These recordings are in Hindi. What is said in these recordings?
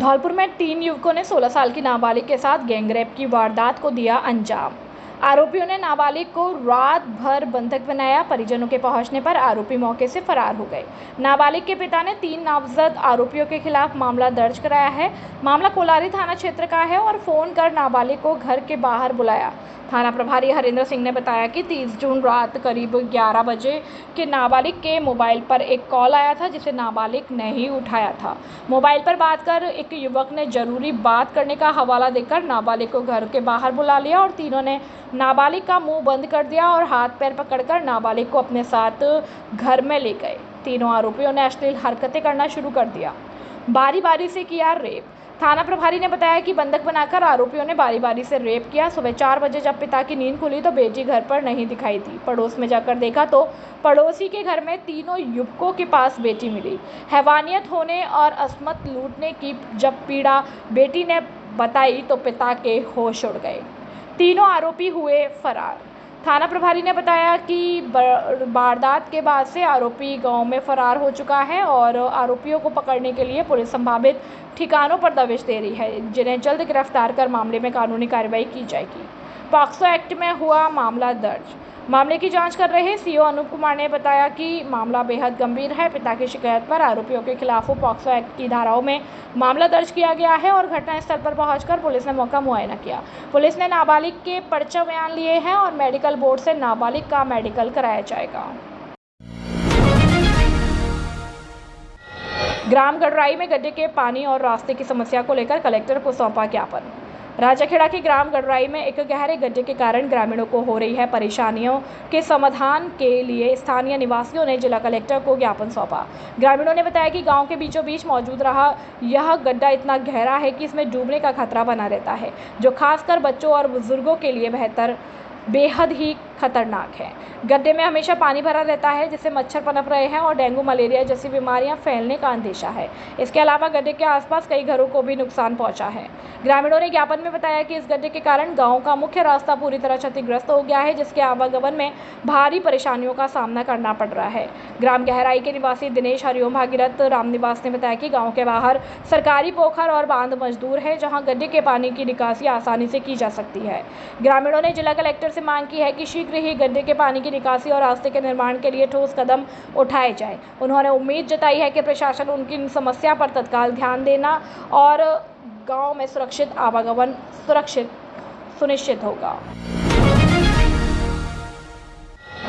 धौलपुर में 3 युवकों ने 16 साल की नाबालिग के साथ गैंगरेप की वारदात को दिया अंजाम। आरोपियों ने नाबालिग को रात भर बंधक बनाया। परिजनों के पहुंचने पर आरोपी मौके से फरार हो गए। नाबालिग के पिता ने 3 नामजद आरोपियों के खिलाफ मामला दर्ज कराया है। मामला कोलारी थाना क्षेत्र का है और फोन कर नाबालिग को घर के बाहर बुलाया। थाना प्रभारी हरेंद्र सिंह ने बताया कि 30 जून रात करीब 11 बजे के नाबालिग के मोबाइल पर एक कॉल आया था, जिसे नाबालिग ने ही उठाया था। मोबाइल पर बात कर एक युवक ने जरूरी बात करने का हवाला देकर नाबालिग को घर के बाहर बुला लिया और तीनों ने नाबालिग का मुंह बंद कर दिया और हाथ पैर पकड़कर नाबालिग को अपने साथ घर में ले गए। तीनों आरोपियों ने अश्लील हरकतें करना शुरू कर दिया। बारी बारी से किया रेप। थाना प्रभारी ने बताया कि बंधक बनाकर आरोपियों ने बारी बारी से रेप किया। सुबह 4 बजे जब पिता की नींद खुली तो बेटी घर पर नहीं दिखाई दी। पड़ोस में जाकर देखा तो पड़ोसी के घर में तीनों युवकों के पास बेटी मिली। हैवानियत होने और असमत लूटने की जब पीड़ा बेटी ने बताई तो पिता के होश उड़ गए। तीनों आरोपी हुए फरार। थाना प्रभारी ने बताया कि वारदात के बाद से आरोपी गांव में फरार हो चुका है और आरोपियों को पकड़ने के लिए पुलिस संभावित ठिकानों पर दबिश दे रही है, जिन्हें जल्द गिरफ्तार कर मामले में कानूनी कार्रवाई की जाएगी। पॉक्सो एक्ट में हुआ मामला दर्ज। मामले की जांच कर रहे सीओ अनूप कुमार ने बताया कि मामला बेहद गंभीर है। पिता की शिकायत पर आरोपियों के खिलाफ पॉक्सो एक्ट की धाराओं में मामला दर्ज किया गया है और घटनास्थल पर पहुंचकर पुलिस ने मौका मुआयना किया। पुलिस ने नाबालिग के पर्चा बयान लिए हैं और मेडिकल बोर्ड से नाबालिग का मेडिकल कराया जाएगा। ग्राम गडराई में गड्ढे के पानी और रास्ते की समस्या को लेकर कलेक्टर को सौंपा ज्ञापन। राजाखेड़ा के ग्राम गडराई में एक गहरे गड्ढे के कारण ग्रामीणों को हो रही है परेशानियों के समाधान के लिए स्थानीय निवासियों ने जिला कलेक्टर को ज्ञापन सौंपा। ग्रामीणों ने बताया कि गांव के बीचों बीच मौजूद रहा यह गड्ढा इतना गहरा है कि इसमें डूबने का खतरा बना रहता है, जो खासकर बच्चों और बुजुर्गों के लिए बेहद ही खतरनाक है। गड्ढे में हमेशा पानी भरा रहता है, जिससे मच्छर पनप रहे हैं और डेंगू मलेरिया जैसी बीमारियां फैलने का अंदेशा है। इसके अलावा गड्ढे के आसपास कई घरों को भी नुकसान पहुंचा है। ग्रामीणों ने ज्ञापन में बताया कि इस गड्ढे के कारण गांव का मुख्य रास्ता पूरी तरह क्षतिग्रस्त हो गया है, जिसके आवागमन में भारी परेशानियों का सामना करना पड़ रहा है। ग्राम गहराई के निवासी दिनेश हरिओम भागीरथ रामनिवास ने बताया कि गाँव के बाहर सरकारी पोखर और बांध मजदूर है, जहाँ गड्ढे के पानी की निकासी आसानी से की जा सकती है। ग्रामीणों ने जिला कलेक्टर से मांग की है कि शीघ्र ही गड्ढे के पानी की निकासी और रास्ते के निर्माण के लिए ठोस कदम उठाए जाए। उन्होंने उम्मीद जताई है कि प्रशासन उनकी समस्या पर तत्काल ध्यान देना और गांव में सुरक्षित आवागमन सुनिश्चित होगा।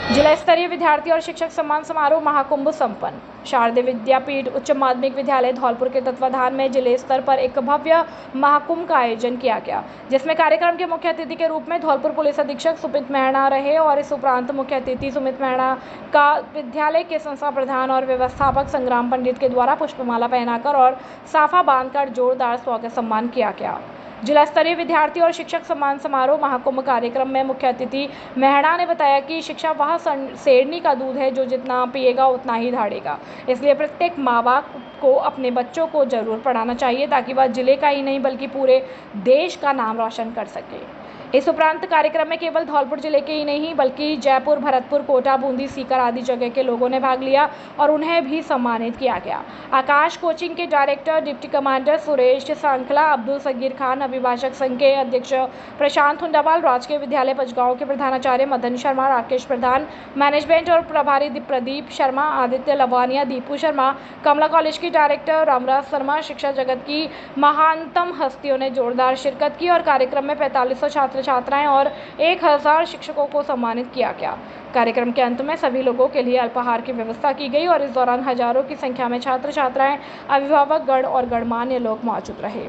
जिला स्तरीय विद्यार्थी और शिक्षक सम्मान समारोह महाकुंभ संपन्न। शारदीय विद्यापीठ उच्च माध्यमिक विद्यालय धौलपुर के तत्वाधान में जिले स्तर पर एक भव्य महाकुंभ का आयोजन किया गया, जिसमें कार्यक्रम के मुख्य अतिथि के रूप में धौलपुर पुलिस अधीक्षक सुमित मेहणा रहे और इस उपरांत मुख्य अतिथि सुमित मेहणा का विद्यालय के संस्था प्रधान और व्यवस्थापक संग्राम पंडित के द्वारा पुष्पमाला पहनाकर और साफा बांधकर जोरदार स्वागत सम्मान किया गया। जिला स्तरीय विद्यार्थी और शिक्षक सम्मान समारोह महाकुंभ कार्यक्रम में मुख्य अतिथि मेहणा ने बताया कि शिक्षा वह शेरनी का दूध है जो जितना पिएगा उतना ही धाड़ेगा। इसलिए प्रत्येक माँ बाप को अपने बच्चों को जरूर पढ़ाना चाहिए, ताकि वह जिले का ही नहीं बल्कि पूरे देश का नाम रोशन कर सके। इस उपरांत कार्यक्रम में केवल धौलपुर जिले के ही नहीं बल्कि जयपुर, भरतपुर, कोटा, बूंदी, सीकर आदि जगह के लोगों ने भाग लिया और उन्हें भी सम्मानित किया गया। आकाश कोचिंग के director deputy commander Suresh Sankhla, Abdul Sagir Khan, अभिभाषक संघ के अध्यक्ष प्रशांत हुंडावाल, राजकीय विद्यालय पचगांव के प्रधानाचार्य मदन शर्मा, राकेश प्रधान, मैनेजमेंट और प्रभारी प्रदीप शर्मा, आदित्य लवानिया, दीपू शर्मा, कमला कॉलेज की डायरेक्टर रामराज शर्मा, शिक्षा जगत की महानतम हस्तियों ने जोरदार शिरकत की और कार्यक्रम में 4500 छात्र छात्राएं और 1000 शिक्षकों को सम्मानित किया गया। कार्यक्रम के अंत में सभी लोगों के लिए अल्पाहार की व्यवस्था की गई और इस दौरान हजारों की संख्या में छात्र छात्राएं, अभिभावक गण और गणमान्य लोग मौजूद रहे।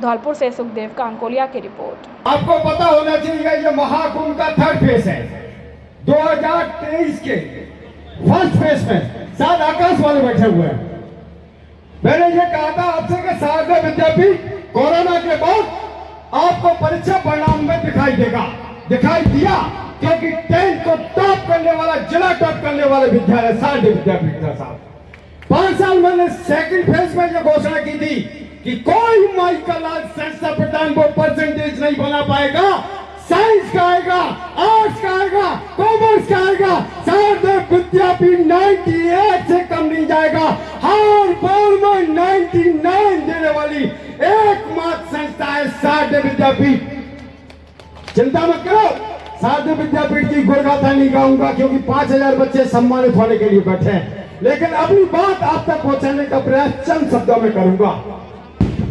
धौलपुर से सुखदेव कांकोलिया की रिपोर्ट। आपको पता होना चाहिए ये महाकुंभ का 3rd फेज है। 2023 के 1st फेज में सात आकाश वाले बैठे हुए हैं। मैंने ये कहा था आपसे कि शारदा विद्यापीठ कोरोना के बाद आपको परीक्षा परिणाम में दिखाई दिया, क्योंकि 10th को टॉप करने वाला, जिला टॉप करने वाले विद्यालय शारदीय विद्यापीठ था साहब। 5 साल मैंने 2nd फेज में यह घोषणा की थी कि कोई माइकल लाल संस्था प्रधान वो परसेंटेज नहीं बना पाएगा। साइंस का आएगा, आर्ट्स का आएगा, कॉमर्स का आएगा, शारदीय विद्यापीठ 98 से कम नहीं जाएगा। हर बॉल में 99 देने वाली है साध्य विद्यापीठ। चिंता मत करो, साध्य विद्यापीठ की गुणगाथा नहीं गाऊंगा क्योंकि 5000 बच्चे सम्मानित होने के लिए बैठे हैं, लेकिन अपनी बात आप तक पहुंचाने का प्रयास चंद शब्दों में करूंगा।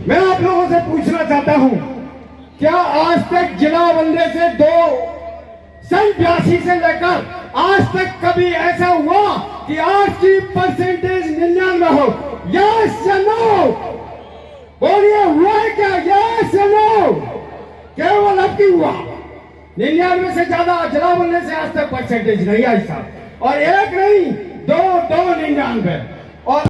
मैं आप लोगों से पूछना चाहता हूं, क्या आज तक जिला बनने से 82 से लेकर आज तक कभी ऐसा हुआ कि आज की परसेंटेज 99 हो? यस या नो? बोलिए, हुआ है क्या? यस या नो? केवल अब की हुआ। 99 से ज्यादा जिला बनने से आज तक परसेंटेज नहीं आई साहब, और एक नहीं, दो 99। और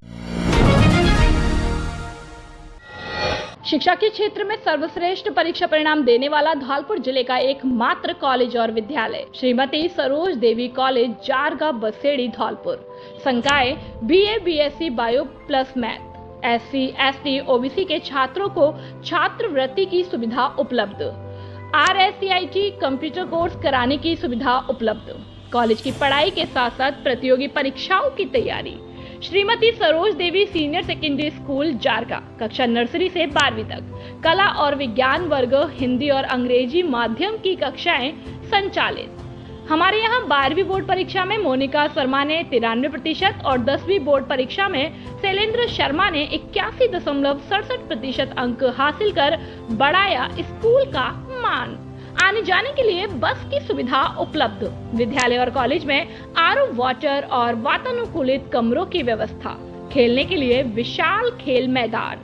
शिक्षा के क्षेत्र में सर्वश्रेष्ठ परीक्षा परिणाम देने वाला धौलपुर जिले का एकमात्र कॉलेज और विद्यालय श्रीमती सरोज देवी कॉलेज, जारगा, बसेड़ी, धौलपुर। संकाय BA BSc bio plus math. SC ST OBC के छात्रों को छात्रवृत्ति की सुविधा उपलब्ध। RSCIT कंप्यूटर कोर्स कराने की सुविधा उपलब्ध। कॉलेज की पढ़ाई के साथ साथ प्रतियोगी परीक्षाओं की तैयारी। श्रीमती सरोज देवी सीनियर सेकेंडरी स्कूल, जारगा, कक्षा नर्सरी से 12वीं तक। कला और विज्ञान वर्ग, हिंदी और अंग्रेजी माध्यम की कक्षाएं संचालित। हमारे यहाँ 12वीं बोर्ड परीक्षा में मोनिका शर्मा ने 93% और 10वीं बोर्ड परीक्षा में शैलेंद्र शर्मा ने 81.67% अंक हासिल कर बढ़ाया स्कूल का मान। आने जाने के लिए बस की सुविधा उपलब्ध। विद्यालय और कॉलेज में RO वाटर और वातानुकूलित कमरों की व्यवस्था। खेलने के लिए विशाल खेल मैदान।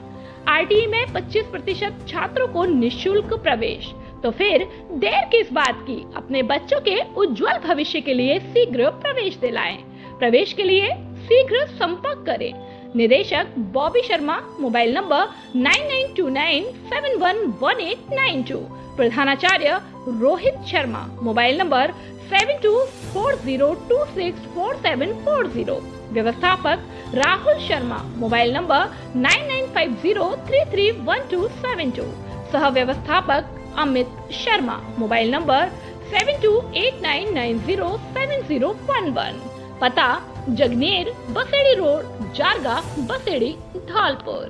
RTE में 25% छात्रों को निःशुल्क प्रवेश। तो फिर देर किस बात की? अपने बच्चों के उज्जवल भविष्य के लिए शीघ्र प्रवेश दिलाएं। प्रवेश के लिए शीघ्र संपर्क करें। निदेशक बॉबी शर्मा, मोबाइल नंबर 9929711892। प्रधानाचार्य रोहित शर्मा, मोबाइल नंबर 7240264740। व्यवस्थापक राहुल शर्मा, मोबाइल नंबर 9950331272। सह व्यवस्थापक अमित शर्मा, मोबाइल नंबर 7289907011। पता जगनेर, बसेड़ी रोड, जारगा, बसेड़ी, धौलपुर।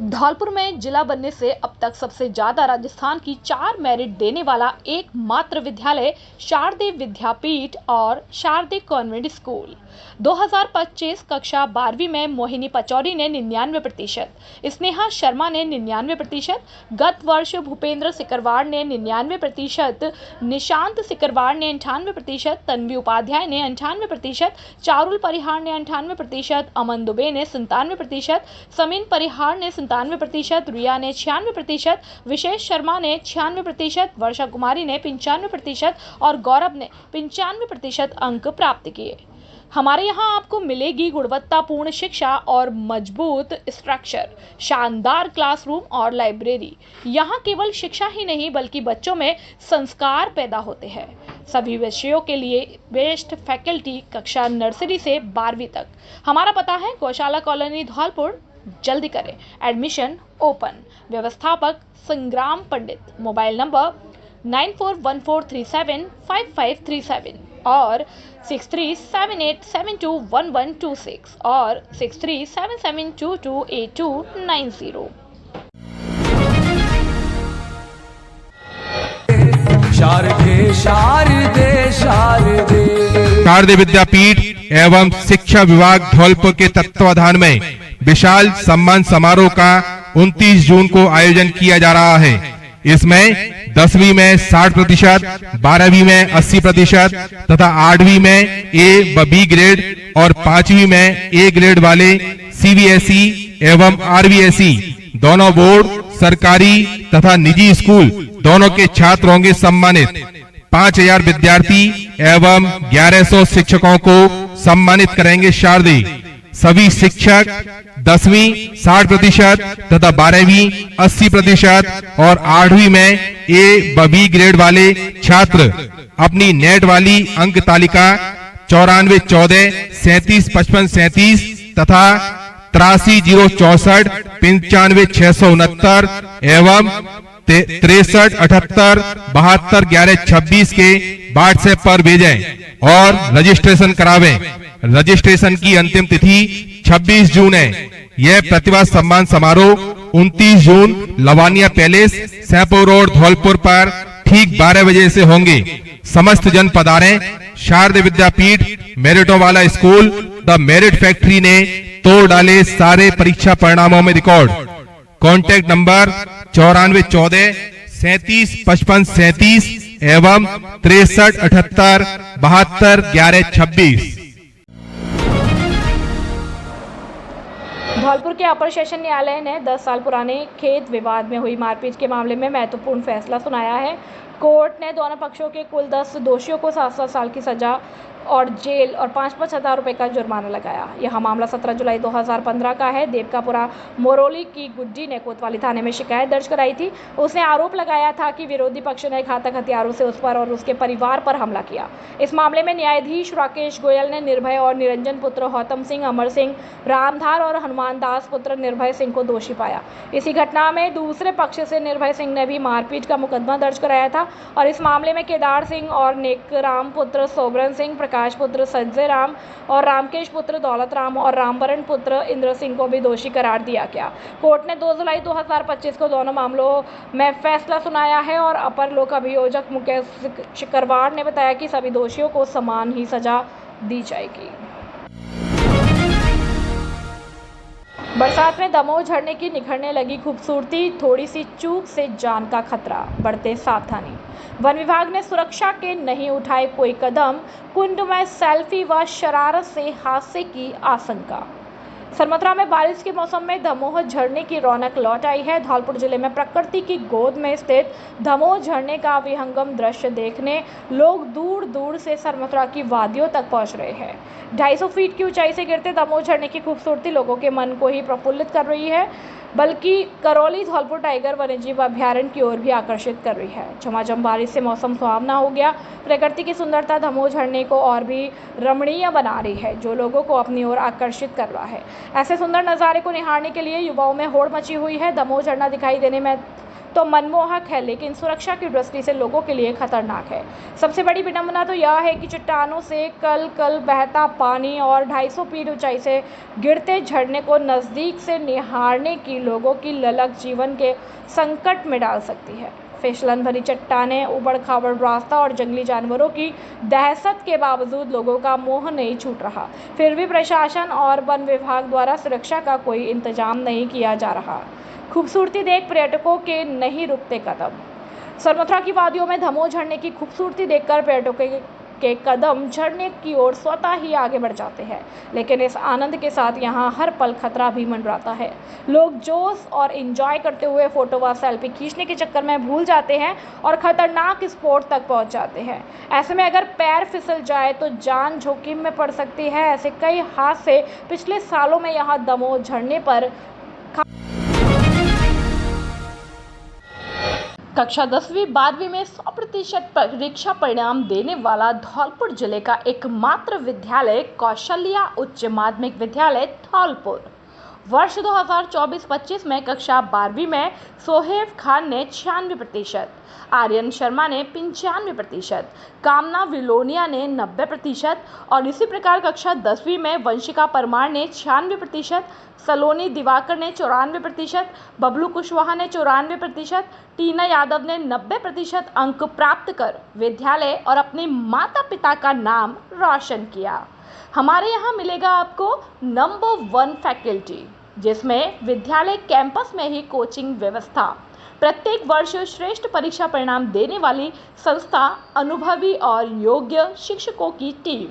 धौलपुर में जिला बनने से अब तक सबसे ज्यादा राजस्थान की 4 मेरिट देने वाला एकमात्र विद्यालय शारदे विद्यापीठ और शारदे कॉन्वेंट स्कूल। 2025 कक्षा 12वीं में मोहिनी पचौरी ने 99%, स्नेहा शर्मा ने 99%, गत वर्ष भूपेंद्र सिकरवार ने 99%, निशांत सिकरवार ने 98%, तन्वी उपाध्याय ने 98%, चारुल परिहार ने 98%, अमन दुबे ने 97%, समीन परिहार ने 97%, रिया ने 96%, विशेष शर्मा ने 96%, वर्षा कुमारी ने 95% और गौरव ने 95% अंक प्राप्त किए। हमारे यहाँ आपको मिलेगी गुणवत्तापूर्ण शिक्षा और मजबूत स्ट्रक्चर, शानदार क्लासरूम और लाइब्रेरी। यहाँ केवल शिक्षा ही नहीं बल्कि बच्चों में संस्कार पैदा होते हैं। सभी विषयों के लिए बेस्ट फैकल्टी, कक्षा नर्सरी से 12वीं तक। हमारा पता है गौशाला कॉलोनी, धौलपुर। जल्दी करें, एडमिशन ओपन। व्यवस्थापक संग्राम पंडित, मोबाइल नंबर 9414375537 और 6378721126 और 6377228290। शारदे शारदे शारदे। शारदे विद्यापीठ एवं शिक्षा विभाग धौलपुर के तत्वाधान में विशाल सम्मान समारोह का 29 जून को आयोजन किया जा रहा है। इसमें 10वीं में 60%, 12वीं में 80% तथा 8वीं में A व B ग्रेड और 5वीं में A ग्रेड वाले CBSE एवं RVSE दोनों बोर्ड, सरकारी तथा निजी स्कूल दोनों के छात्र होंगे सम्मानित। 5000 विद्यार्थी एवं 1100 शिक्षकों को सम्मानित करेंगे शारदे। सभी शिक्षक 10वीं 60% तथा 12वीं 80% और 8वीं में A व B ग्रेड वाले छात्र अपनी नेट वाली अंक तालिका 9414 375537 तथा 83064 95669 एवं 6378 72 11 26 के व्हाट्सएप पर भेजें और रजिस्ट्रेशन करावें। रजिस्ट्रेशन की अंतिम तिथि 26 जून है। यह प्रतिभा सम्मान समारोह 29 जून लवानिया पैलेस, सैंपो रोड, धौलपुर पर ठीक 12 बजे से होंगे। समस्त जन पधारें। शारदीय विद्यापीठ, मेरिटों वाला स्कूल, द मेरिट फैक्ट्री ने तोड़ डाले सारे परीक्षा परिणामों में रिकॉर्ड। कॉन्टैक्ट नंबर 9414 37 55 37 एवं 63 78 72 11 26। धौलपुर के अपर सेशन न्यायालय ने 10 साल पुराने खेत विवाद में हुई मारपीट के मामले में महत्वपूर्ण फैसला सुनाया है। कोर्ट ने दोनों पक्षों के कुल 10 दोषियों को 7-7 साल की सजा और जेल और 5-5 हज़ार रुपये का जुर्माना लगाया। यह मामला 17 जुलाई 2015 का है। देवकापुरा मोरोली की गुड्डी ने कोतवाली थाने में शिकायत दर्ज कराई थी। उसने आरोप लगाया था कि विरोधी पक्ष ने घातक हथियारों से उस पर और उसके परिवार पर हमला किया। इस मामले में न्यायाधीश राकेश गोयल ने निर्भय और निरंजन पुत्र हौतम सिंह, अमर सिंह, रामधार और हनुमान दास पुत्र निर्भय सिंह को दोषी पाया। इसी घटना में दूसरे पक्ष से निर्भय सिंह ने भी मारपीट का मुकदमा दर्ज कराया था और इस मामले में केदार सिंह और नेकराम पुत्र सोबरन सिंह, प्रकाश पुत्र संजय राम और रामकेश पुत्र दौलत राम और रामवरण पुत्र इंद्र सिंह को भी दोषी करार दिया गया। कोर्ट ने 2 जुलाई 2025 को दोनों मामलों में फैसला सुनाया है और अपर लोक अभियोजक मुकेश शिकरवार ने बताया कि सभी दोषियों को समान ही सजा दी जाएगी। बरसात में दमोह झरने की निखरने लगी खूबसूरती, थोड़ी सी चूक से जान का खतरा, बढ़ते सावधानी। वन विभाग ने सुरक्षा के नहीं उठाए कोई कदम, कुंड में सेल्फी व शरारत से हादसे की आशंका। सरमथुरा में बारिश के मौसम में दमोह झरने की रौनक लौट आई है। धौलपुर जिले में प्रकृति की गोद में स्थित दमोह झरने का विहंगम दृश्य देखने लोग दूर दूर से सरमथुरा की वादियों तक पहुंच रहे हैं। 250 फीट की ऊंचाई से गिरते दमोह झरने की खूबसूरती लोगों के मन को ही प्रफुल्लित कर रही है, बल्कि करौली धौलपुर टाइगर वन्यजीव अभ्यारण्य की ओर भी आकर्षित कर रही है। झमाझम बारिश से मौसम सुहावना हो गया। प्रकृति की सुंदरता दमोह झरने को और भी रमणीय बना रही है, जो लोगों को अपनी ओर आकर्षित कर रहा है। ऐसे सुंदर नज़ारे को निहारने के लिए युवाओं में होड़ मची हुई है। दमोह झरना दिखाई देने में तो मनमोहक है, लेकिन सुरक्षा की दृष्टि से लोगों के लिए खतरनाक है। सबसे बड़ी विडंबना तो यह है कि चट्टानों से कल बहता पानी और 250 फीट ऊंचाई से गिरते झरने को नज़दीक से निहारने की लोगों की ललक जीवन के संकट में डाल सकती है। फिसलन भरी चट्टानें, उबड़ खाबड़ रास्ता और जंगली जानवरों की दहशत के बावजूद लोगों का मोह नहीं छूट रहा। फिर भी प्रशासन और वन विभाग द्वारा सुरक्षा का कोई इंतजाम नहीं किया जा रहा। खूबसूरती देख पर्यटकों के नहीं रुकते कदम। सरमथुरा की वादियों में दमोह झरने की खूबसूरती देखकर पर्यटकों के कदम झरने की ओर स्वतः ही आगे बढ़ जाते हैं, लेकिन इस आनंद के साथ यहाँ हर पल खतरा भी मंडराता है। लोग जोश और एंजॉय करते हुए फोटो व सेल्फी खींचने के चक्कर में भूल जाते हैं और खतरनाक स्पॉट तक पहुँच जाते हैं। ऐसे में अगर पैर फिसल जाए तो जान जोखिम में पड़ सकती है। ऐसे कई हादसे पिछले सालों में यहाँ दमोह झरने पर कक्षा 10वीं 12वीं में 100% परीक्षा परिणाम देने वाला धौलपुर जिले का एकमात्र विद्यालय कौशल्या उच्च माध्यमिक विद्यालय धौलपुर वर्ष 2024-25 में कक्षा 12वीं में सोहेब खान ने 96%, आर्यन शर्मा ने 95%, कामना विलोनिया ने 90% और इसी प्रकार कक्षा 10वीं में वंशिका परमार ने 96%, सलोनी दिवाकर ने 94%, बबलू कुशवाहा ने 94%, टीना यादव ने 90% अंक प्राप्त कर विद्यालय और अपने माता पिता का नाम रोशन किया। हमारे यहाँ मिलेगा आपको नंबर 1 फैकल्टी, जिसमें विद्यालय कैंपस में ही कोचिंग व्यवस्था, प्रत्येक वर्ष श्रेष्ठ परीक्षा परिणाम देने वाली संस्था, अनुभवी और योग्य शिक्षकों की टीम।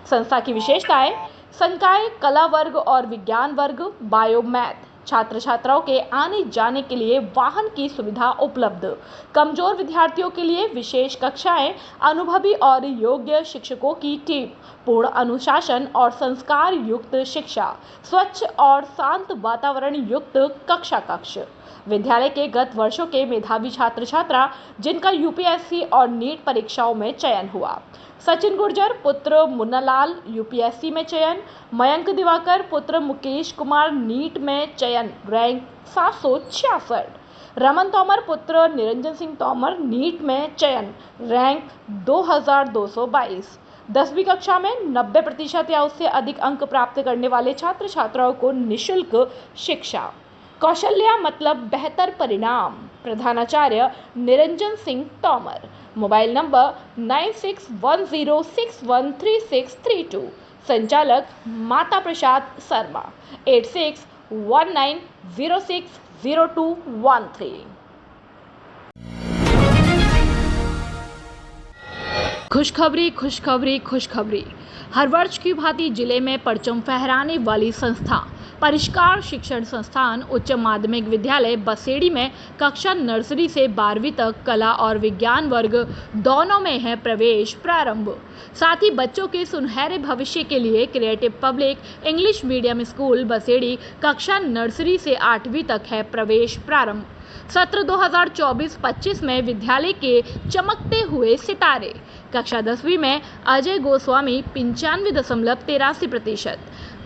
संस्था की विशेषताएं: संकाय कला वर्ग और विज्ञान वर्ग, बायो मैथ, छात्र छात्राओं के आने जाने के लिए वाहन की सुविधा उपलब्ध, कमजोर विद्यार्थियों के लिए विशेष कक्षाएं, अनुभवी और योग्य शिक्षकों की टीम, पूर्ण अनुशासन और संस्कार युक्त शिक्षा, स्वच्छ और शांत वातावरण युक्त कक्ष। विद्यालय के गत वर्षों के मेधावी छात्र छात्रा जिनका यूपीएससी और नीट परीक्षाओं में चयन हुआ: सचिन गुर्जर पुत्र मुन्नालाल यूपीएससी में चयन, मयंक दिवाकर पुत्र मुकेश कुमार नीट में चयन रैंक 766, रमन तोमर पुत्र निरंजन सिंह तोमर नीट में चयन रैंक 2222, 10वीं कक्षा में 90% या उससे अधिक अंक प्राप्त करने वाले छात्र छात्राओं को निःशुल्क शिक्षा। कौशल्या मतलब बेहतर परिणाम। प्रधानाचार्य निरंजन सिंह तोमर। Mobile number 9610613632। संचालक माता प्रसाद शर्मा। 8619060213। खुशखबरी खुशखबरी खुशखबरी। हर वर्ष की भांति जिले में परचम फहराने वाली संस्था परिष्कार शिक्षण संस्थान उच्च माध्यमिक विद्यालय बसेड़ी में कक्षा नर्सरी से 12वीं तक कला और विज्ञान वर्ग दोनों में है प्रवेश प्रारंभ। साथ ही बच्चों के सुनहरे भविष्य के लिए creative public English medium school Baseri कक्षा नर्सरी से 8वीं तक है प्रवेश प्रारंभ। सत्र 2024-25 में विद्यालय के चमकते हुए सितारे। कक्षा 10वीं में अजय गोस्वामी 95.83%,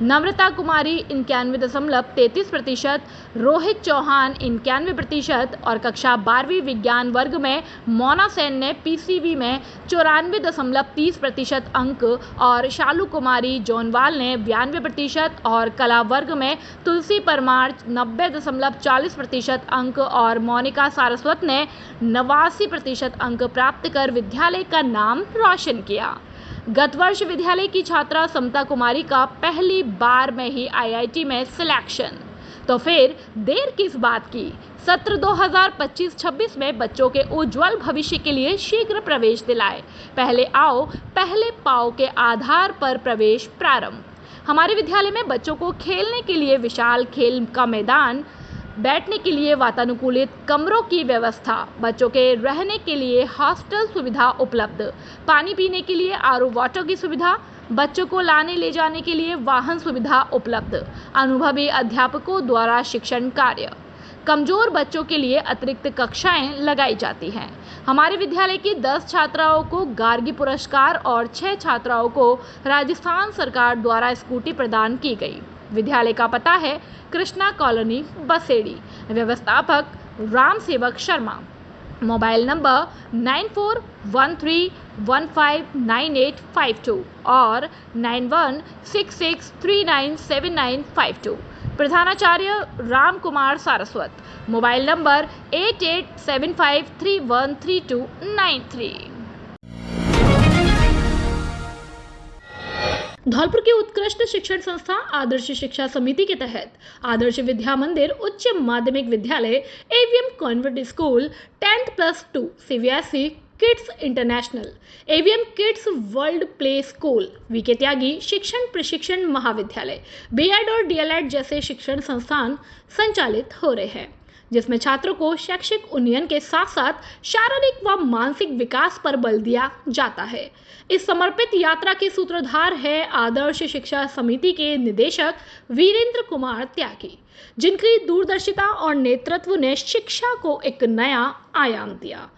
नम्रता कुमारी 91.33%, रोहित चौहान 91% और कक्षा 12वीं विज्ञान वर्ग में मोना सेन ने पीसीबी में 94.30% अंक और शालू कुमारी जोनवाल ने 92% और कला वर्ग में तुलसी परमार 90.40% अंक और मोनिका सारस्वत ने 89% अंक प्राप्त कर विद्यालय का नाम रोशन किया। गत वर्ष विद्यालय की छात्रा समता कुमारी का पहली बार में ही आईआईटी में सिलेक्शन, तो फिर देर किस बात की। सत्र 2025-26 में बच्चों के उज्जवल भविष्य के लिए शीघ्र प्रवेश दिलाए। पहले आओ पहले पाओ के आधार पर प्रवेश प्रारंभ। हमारे विद्यालय में बच्चों को खेलने के लिए विशाल खेल का मैदान, बैठने के लिए वातानुकूलित कमरों की व्यवस्था, बच्चों के रहने के लिए हॉस्टल सुविधा उपलब्ध, पानी पीने के लिए आरओ वाटर की सुविधा, बच्चों को लाने ले जाने के लिए वाहन सुविधा उपलब्ध, अनुभवी अध्यापकों द्वारा शिक्षण कार्य। कमजोर बच्चों के लिए अतिरिक्त कक्षाएं लगाई जाती हैं। हमारे विद्यालय की 10 छात्राओं को गार्गी पुरस्कार और 6 छात्राओं को राजस्थान सरकार द्वारा स्कूटी प्रदान की गई। विद्यालय का पता है कृष्णा कॉलोनी बसेड़ी। व्यवस्थापक राम सेवक शर्मा। मोबाइल नंबर 9413159852 और 9166397952। प्रधानाचार्य राम कुमार सारस्वत। Mobile number 8875313293। धौलपुर की उत्कृष्ट शिक्षण संस्था आदर्श शिक्षा समिति के तहत आदर्श विद्या मंदिर उच्च माध्यमिक विद्यालय AVM convent school 10+2 CBSE kids international, AVM kids world play school, VK Tyagi शिक्षण प्रशिक्षण महाविद्यालय, बीएड और डीएलएड जैसे शिक्षण संस्थान संचालित हो रहे हैं, जिसमें छात्रों को शैक्षिक उन्नयन के साथ साथ शारीरिक व मानसिक विकास पर बल दिया जाता है। इस समर्पित यात्रा के सूत्रधार है आदर्श शिक्षा समिति के निदेशक वीरेंद्र कुमार त्यागी, जिनकी दूरदर्शिता और नेतृत्व ने शिक्षा को एक नया आयाम दिया।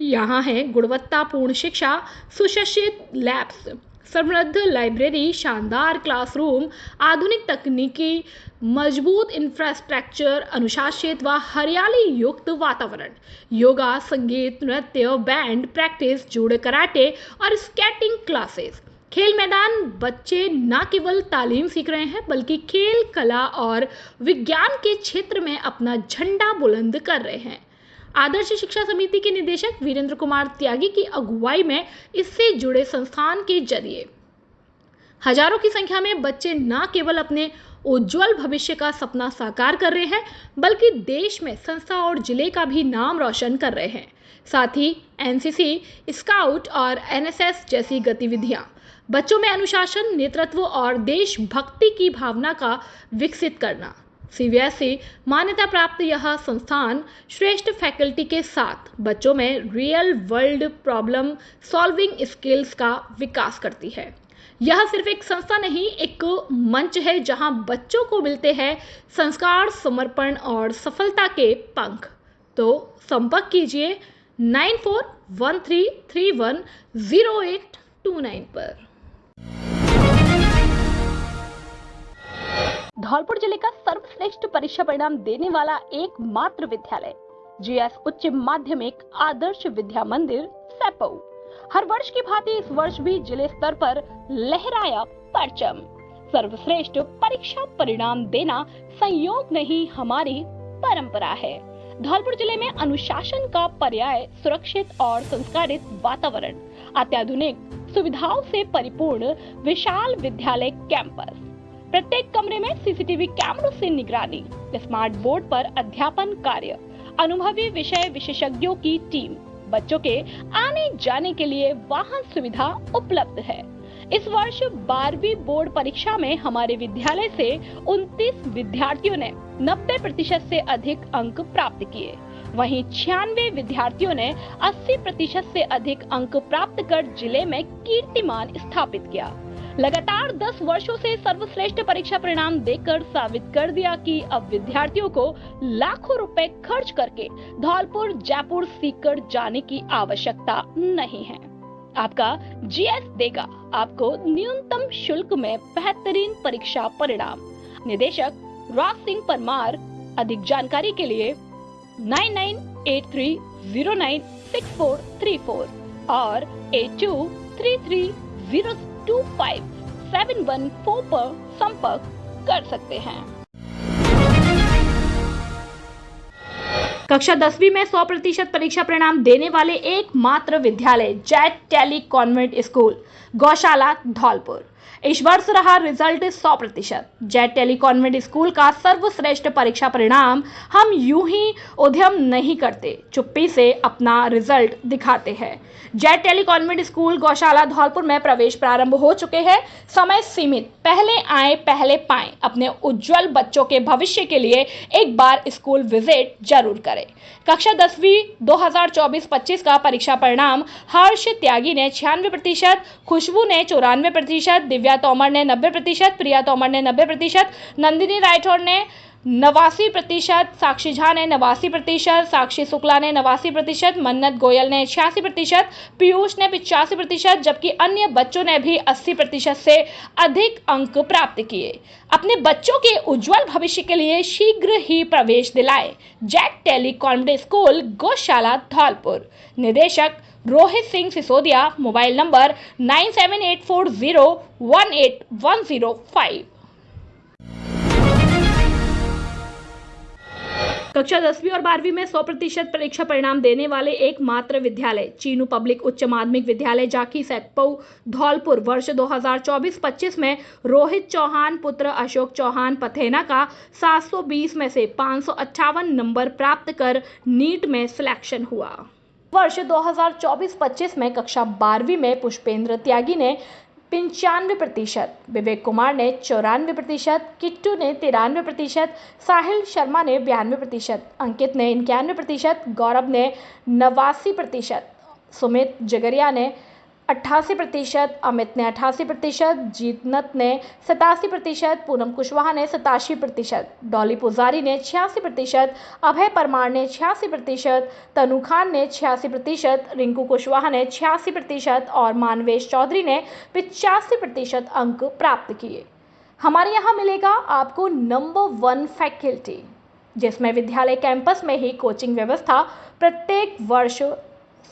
यहाँ है गुणवत्तापूर्ण शिक्षा, सुसज्जित लैब्स, समृद्ध लाइब्रेरी, शानदार क्लासरूम, आधुनिक तकनीकी, मजबूत इंफ्रास्ट्रक्चर, अनुशासित व हरियाली युक्त वातावरण, योगा, संगीत, नृत्य, बैंड प्रैक्टिस, जूडो कराटे और स्केटिंग क्लासेस। खेल मैदान, बच्चे न केवल तालीम सीख रहे हैं बल्कि खेल, कला और विज्ञान के क्षेत्र में अपना झंडा बुलंद कर रहे हैं। आदर्श शिक्षा समिति के निदेशक वीरेंद्र कुमार त्यागी की अगुवाई में इससे जुड़े संस्थान के जरिए हजारों की संख्या में बच्चे न केवल अपने उज्जवल भविष्य का सपना साकार कर रहे हैं बल्कि देश में संस्था और जिले का भी नाम रोशन कर रहे हैं। साथ ही एनसीसी, स्काउट और एनएसएस जैसी गतिविधियां बच्चों में अनुशासन, नेतृत्व और देशभक्ति की भावना का विकसित करना। सीबीएसई मान्यता प्राप्त यह संस्थान श्रेष्ठ फैकल्टी के साथ बच्चों में real world problem solving skills का विकास करती है। यह सिर्फ एक संस्था नहीं, एक मंच है जहां बच्चों को मिलते हैं संस्कार, समर्पण और सफलता के पंख। तो संपर्क कीजिए 9413310829 पर। धौलपुर जिले का सर्वश्रेष्ठ परीक्षा परिणाम देने वाला एकमात्र विद्यालय जीएस उच्च माध्यमिक आदर्श विद्या मंदिर सैपऊ। हर वर्ष की भांति इस वर्ष भी जिले स्तर पर लहराया परचम। सर्वश्रेष्ठ परीक्षा परिणाम देना संयोग नहीं, हमारी परंपरा है। धौलपुर जिले में अनुशासन का पर्याय सुरक्षित और संस्कारित वातावरण, अत्याधुनिक सुविधाओं से परिपूर्ण विशाल विद्यालय कैंपस, प्रत्येक कमरे में सीसीटीवी कैमरों से निगरानी, स्मार्ट बोर्ड पर अध्यापन कार्य, अनुभवी विषय विशेषज्ञों की टीम, बच्चों के आने जाने के लिए वाहन सुविधा उपलब्ध है। इस वर्ष 12वीं बोर्ड परीक्षा में हमारे विद्यालय से 29 विद्यार्थियों ने 90% से अधिक अंक प्राप्त किए। वहीं 96 विद्यार्थियों ने 80% से अधिक अंक प्राप्त कर जिले में कीर्तिमान स्थापित किया। लगातार 10 वर्षों से सर्वश्रेष्ठ परीक्षा परिणाम देकर साबित कर दिया कि अब विद्यार्थियों को लाखों रुपए खर्च करके धौलपुर जयपुर सीकर जाने की आवश्यकता नहीं है। आपका जीएस देगा आपको न्यूनतम शुल्क में बेहतरीन परीक्षा परिणाम। निदेशक राज सिंह परमार। अधिक जानकारी के लिए 9983096434 और 8233025714 पर संपर्क कर सकते हैं। कक्षा 10वीं में 100% परीक्षा परिणाम देने वाले एकमात्र विद्यालय जेट टेली कॉन्वेंट स्कूल गौशाला धौलपुर। इस वर्ष रहा रिजल्ट 100%। जेट टेली कॉन्वेंट स्कूल का सर्वश्रेष्ठ परीक्षा परिणाम हम यूं ही उद्यम नहीं करते, चुप्पी से अपना रिजल्ट दिखाते हैं। जेट टेली कॉन्वेंट स्कूल गौशाला धौलपुर में प्रवेश प्रारंभ हो चुके हैं। समय सीमित, पहले आए पहले पाएं। अपने उज्जवल बच्चों के भविष्य के लिए एक बार स्कूल विजिट जरूर करें। कक्षा 10वीं 2024-25 का परीक्षा परिणाम हर्ष त्यागी ने 96%, खुशबू ने 94%, दिव्या तोमर ने 90%, प्रिया तोमर ने 90%, नंदिनी राठौर ने 89%, साक्षी झा ने 89%, साक्षी शुक्ला ने 89%, मन्नत गोयल ने 86%, पीयूष ने 85%, जबकि अन्य बच्चों ने भी 80% से अधिक अंक प्राप्त किए। अपने बच्चों के उज्जवल भविष्य के लिए शीघ्र ही प्रवेश दिलाएं जेट टेली कॉन्वेंट स्कूल गौशाला धौलपुर। निदेशक रोहित सिंह सिसोदिया। Mobile number 9784018105। कक्षा 10वीं और 12वीं में 100% परीक्षा परिणाम देने वाले एकमात्र विद्यालय चीनू पब्लिक उच्च माध्यमिक विद्यालय जाकी सैकपऊ धौलपुर। वर्ष 2024-25 में रोहित चौहान पुत्र अशोक चौहान पथेना का 720 में से 558 नंबर प्राप्त कर नीट में सिलेक्शन हुआ। वर्ष 2024-25 में कक्षा 12वीं में पुष्पेंद्र त्यागी ने 95%, विवेक कुमार ने 94%, किट्टू ने 93%, साहिल शर्मा ने 92%, अंकित ने 91%, गौरव ने 89%, सुमित जगरिया ने 88%, अमित ने 88%, जीतनत ने 87%, पूनम कुशवाहा ने 87%, डॉली पुजारी ने 86%, अभय परमार ने 86%, तनु खान ने 86%, रिंकू कुशवाहा ने 86% और मानवेश चौधरी ने 85% अंक प्राप्त किए। हमारे यहाँ मिलेगा आपको नंबर 1 फैकल्टी, जिसमें विद्यालय कैंपस में ही कोचिंग व्यवस्था, प्रत्येक वर्ष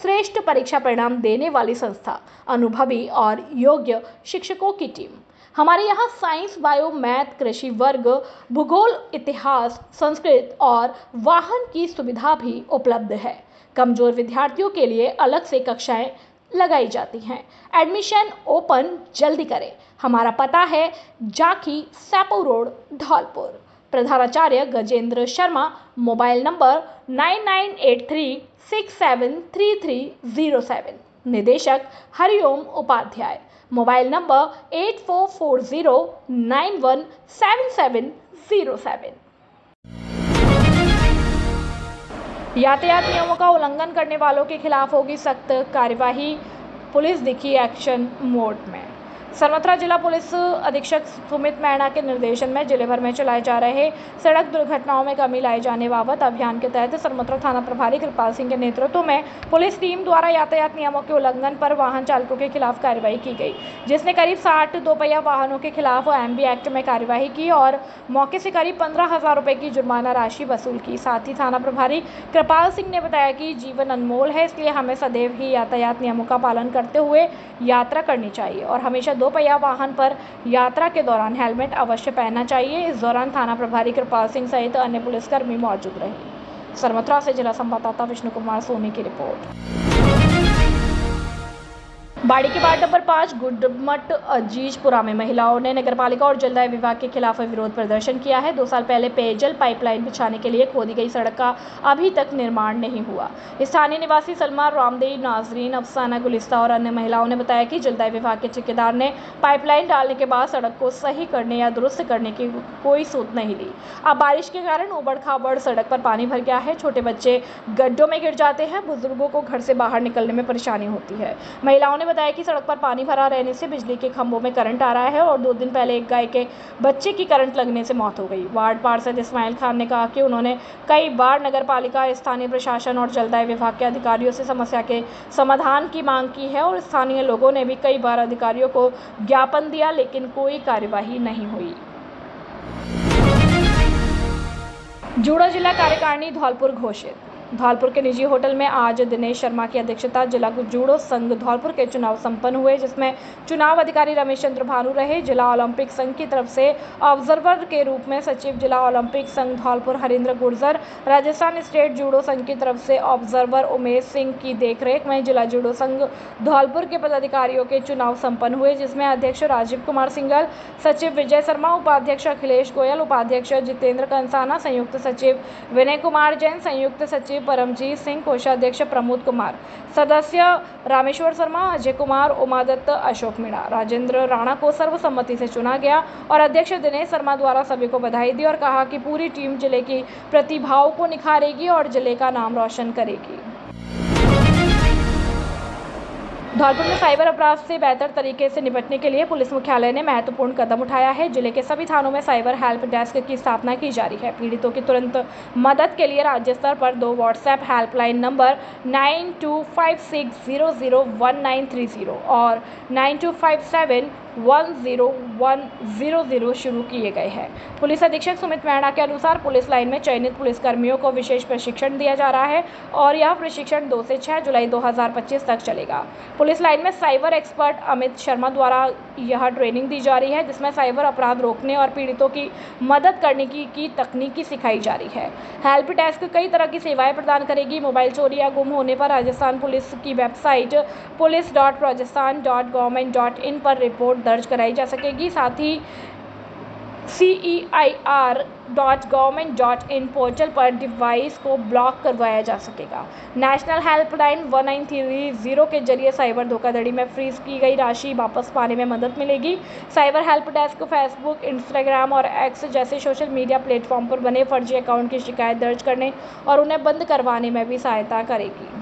श्रेष्ठ परीक्षा परिणाम देने वाली संस्था, अनुभवी और योग्य शिक्षकों की टीम। हमारे यहाँ साइंस, बायो, मैथ, कृषि वर्ग, भूगोल, इतिहास, संस्कृत और वाहन की सुविधा भी उपलब्ध है। कमजोर विद्यार्थियों के लिए अलग से कक्षाएं लगाई जाती हैं। एडमिशन ओपन जल्दी करें। हमारा पता है जाकी सैपऊ रोड धौलपुर। प्रधानाचार्य गजेंद्र शर्मा। Mobile number 9983673307। निदेशक हरिओम उपाध्याय। Mobile number 8440917707। यातायात नियमों का उल्लंघन करने वालों के खिलाफ होगी सख्त कार्यवाही। पुलिस दिखी एक्शन मोड में। सरमथरा जिला पुलिस अधीक्षक सुमित मैणा के निर्देशन में जिले भर में चलाए जा रहे सड़क दुर्घटनाओं में कमी लाए जाने बाबत अभियान के तहत सरमथरा थाना प्रभारी कृपाल सिंह के नेतृत्व में पुलिस टीम द्वारा यातायात नियमों के उल्लंघन पर वाहन चालकों के खिलाफ कार्रवाई की गई, जिसने करीब 60 दोपहिया वाहनों के खिलाफ एमबी एक्ट में कार्यवाही की और मौके से करीब 15,000 रुपए की जुर्माना राशि वसूल की। साथ ही थाना प्रभारी कृपाल सिंह ने बताया कि जीवन अनमोल है, इसलिए हमें सदैव ही यातायात नियमों का पालन करते हुए यात्रा करनी चाहिए और हमेशा दोपहिया वाहन पर यात्रा के दौरान हेलमेट अवश्य पहनना चाहिए। इस दौरान थाना प्रभारी कृपाल सिंह सहित अन्य पुलिसकर्मी मौजूद रहे। सरमथरा से जिला संवाददाता विष्णु कुमार सोनी की रिपोर्ट। बाड़ी के वार्ड नंबर 5 गुडमट अजीजपुरा में महिलाओं ने नगरपालिका और जलदाय विभाग के खिलाफ विरोध प्रदर्शन किया है। 2 साल पहले पेयजल पाइपलाइन बिछाने के लिए खोदी गई सड़क का अभी तक निर्माण नहीं हुआ। स्थानीय निवासी सलमा, रामदेव, नाजरीन, अफसाना, गुलिस्ता और अन्य महिलाओं ने बताया कि जलदाय विभाग के ठेकेदार ने पाइपलाइन डालने के बाद सड़क को सही करने या दुरुस्त करने की कोई सूद नहीं ली। अब बारिश के कारण उबड़ खाबड़ सड़क पर पानी भर गया है। छोटे बच्चे गड्ढों में गिर जाते हैं, बुजुर्गों को घर से बाहर निकलने में परेशानी होती है। महिलाओं ने बताया कि सड़क पर पानी भरा रहने से बिजली के खंभों में करंट आ रहा है और 2 दिन पहले एक गाय के बच्चे की करंट लगने से मौत हो गई। वार्ड पार्षद इस्माइल खान ने कहा कि उन्होंने कई बार नगरपालिका, स्थानीय प्रशासन और जलदाय विभाग के अधिकारियों से समस्या के समाधान की मांग की है और स्थानीय लोगों ने भी कई बार अधिकारियों को ज्ञापन दिया, लेकिन कोई कार्यवाही नहीं हुई। जूडो जिला कार्यकारिणी धौलपुर घोषित। धौलपुर के निजी होटल में आज दिनेश शर्मा की अध्यक्षता जिला जूडो संघ धौलपुर के चुनाव संपन्न हुए, जिसमें चुनाव अधिकारी रमेश चंद्र भानु रहे। जिला ओलंपिक संघ की तरफ से ऑब्जर्वर के रूप में सचिव जिला ओलंपिक संघ धौलपुर हरिंद्र गुर्जर, राजस्थान स्टेट जूडो संघ की तरफ से ऑब्जर्वर उमेश सिंह की देखरेख में जिला जूडो संघ धौलपुर के पदाधिकारियों के चुनाव संपन्न हुए, जिसमें अध्यक्ष राजीव कुमार सिंघल, सचिव विजय शर्मा, उपाध्यक्ष अखिलेश गोयल, उपाध्यक्ष जितेंद्र कंसाना, संयुक्त सचिव विनय कुमार जैन, संयुक्त सचिव परमजीत सिंह, कोषाध्यक्ष प्रमोद कुमार, सदस्य रामेश्वर शर्मा, अजय कुमार, उमादत्त, अशोक मीणा, राजेंद्र राणा को सर्वसम्मति से चुना गया और अध्यक्ष दिनेश शर्मा द्वारा सभी को बधाई दी और कहा कि पूरी टीम जिले की प्रतिभाओं को निखारेगी और जिले का नाम रोशन करेगी। धौलपुर में साइबर अपराध से बेहतर तरीके से निपटने के लिए पुलिस मुख्यालय ने महत्वपूर्ण कदम उठाया है। जिले के सभी थानों में साइबर हेल्प डेस्क की स्थापना की जा रही है। पीड़ितों की तुरंत मदद के लिए राज्य स्तर पर 2 व्हाट्सएप हेल्पलाइन नंबर 9256001930 और 9257101000 शुरू किए गए हैं। पुलिस अधीक्षक सुमित मैणा के अनुसार पुलिस लाइन में चयनित पुलिसकर्मियों को विशेष प्रशिक्षण दिया जा रहा है और यह प्रशिक्षण 2 से 6 जुलाई 2025 तक चलेगा। पुलिस लाइन में साइबर एक्सपर्ट अमित शर्मा द्वारा यह ट्रेनिंग दी जा रही है, जिसमें साइबर अपराध रोकने और पीड़ितों की मदद करने की तकनीकी सिखाई जा रही है। हेल्प डेस्क कई तरह की सेवाएं प्रदान करेगी। मोबाइल चोरी या गुम होने पर राजस्थान पुलिस की वेबसाइट police.rajasthan.government.in पर रिपोर्ट दर्ज कराई जा सकेगी। साथ ही CEIR.government.in पोर्टल पर डिवाइस को ब्लॉक करवाया जा सकेगा। नेशनल हेल्पलाइन 1930 के जरिए साइबर धोखाधड़ी में फ्रीज की गई राशि वापस पाने में मदद मिलेगी। Cyber help desk Facebook, Instagram और एक्स जैसे सोशल मीडिया प्लेटफॉर्म पर बने फर्जी अकाउंट की शिकायत दर्ज करने और उन्हें बंद करवाने में भी सहायता करेगी।